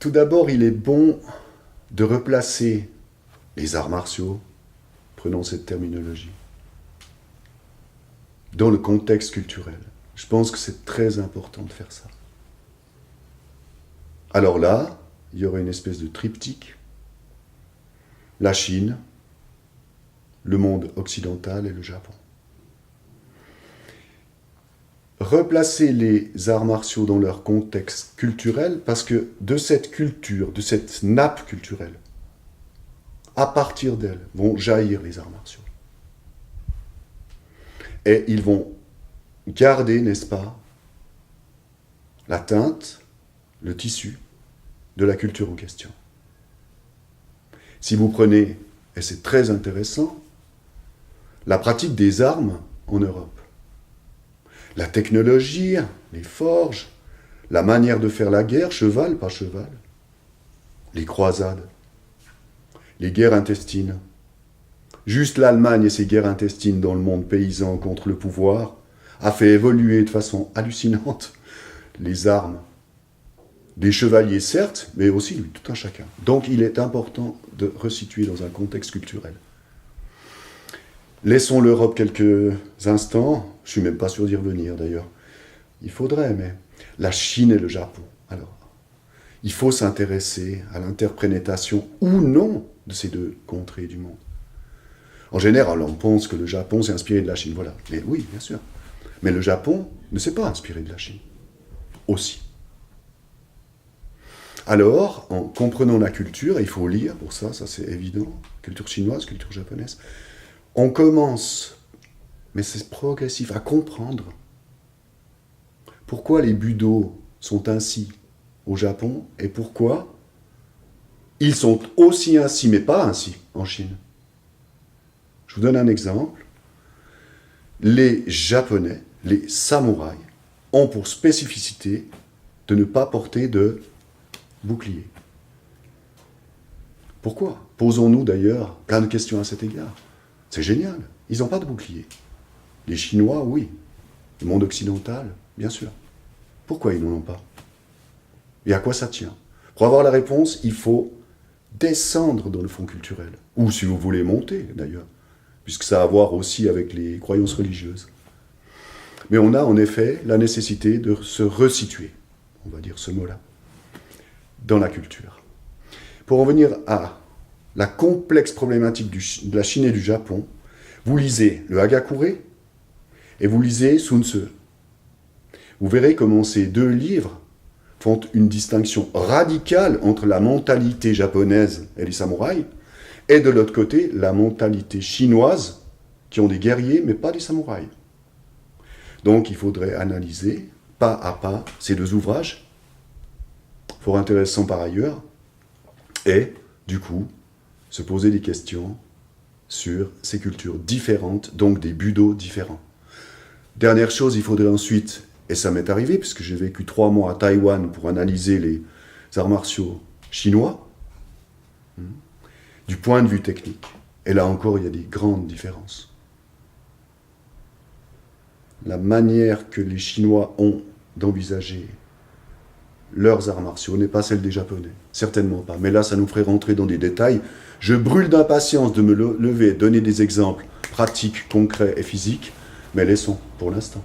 Tout d'abord, il est bon de replacer les arts martiaux, prenons cette terminologie, dans le contexte culturel. Je pense que c'est très important de faire ça. Alors là, il y aurait une espèce de triptyque. La Chine, le monde occidental et le Japon. Replacer les arts martiaux dans leur contexte culturel, parce que de cette culture, de cette nappe culturelle, à partir d'elle, vont jaillir les arts martiaux. Et ils vont garder, n'est-ce pas, la teinte, le tissu de la culture en question. Si vous prenez, et c'est très intéressant, la pratique des armes en Europe, la technologie, les forges, la manière de faire la guerre, cheval par cheval, les croisades, les guerres intestines. Juste l'Allemagne et ses guerres intestines dans le monde paysan contre le pouvoir a fait évoluer de façon hallucinante les armes des chevaliers, certes, mais aussi lui, tout un chacun. Donc il est important de resituer dans un contexte culturel. Laissons l'Europe quelques instants, je ne suis même pas sûr d'y revenir d'ailleurs. Il faudrait, mais la Chine et le Japon. Alors, il faut s'intéresser à l'interprétation ou non de ces deux contrées du monde. En général, on pense que le Japon s'est inspiré de la Chine, voilà. Mais oui, bien sûr. Mais le Japon ne s'est pas inspiré de la Chine. Aussi. Alors, en comprenant la culture, il faut lire pour ça, ça c'est évident, culture chinoise, culture japonaise, on commence, mais c'est progressif, à comprendre pourquoi les budo sont ainsi au Japon et pourquoi ils sont aussi ainsi, mais pas ainsi, en Chine. Je vous donne un exemple. Les Japonais, les samouraïs, ont pour spécificité de ne pas porter de bouclier. Pourquoi? Posons-nous d'ailleurs plein de questions à cet égard. C'est génial, ils n'ont pas de bouclier. Les Chinois, oui. Le monde occidental, bien sûr. Pourquoi ils n'en ont pas? Et à quoi ça tient? Pour avoir la réponse, il faut descendre dans le fond culturel. Ou si vous voulez monter, d'ailleurs. Puisque ça a à voir aussi avec les croyances religieuses. Mais on a en effet la nécessité de se resituer, on va dire ce mot-là, dans la culture. Pour en venir à la complexe problématique de la Chine et du Japon, vous lisez le Hagakure et vous lisez Sun Tzu. Vous verrez comment ces deux livres font une distinction radicale entre la mentalité japonaise et les samouraïs, et de l'autre côté, la mentalité chinoise, qui ont des guerriers, mais pas des samouraïs. Donc il faudrait analyser, pas à pas, ces deux ouvrages, fort intéressants par ailleurs, et, du coup, se poser des questions sur ces cultures différentes, donc des budo différents. Dernière chose, il faudrait ensuite, et ça m'est arrivé, puisque j'ai vécu 3 mois à Taïwan pour analyser les arts martiaux chinois, du point de vue technique. Et là encore, il y a des grandes différences. La manière que les Chinois ont d'envisager leurs arts martiaux n'est pas celle des Japonais. Certainement pas. Mais là, ça nous ferait rentrer dans des détails. Je brûle d'impatience de me lever, donner des exemples pratiques, concrets et physiques, mais laissons pour l'instant.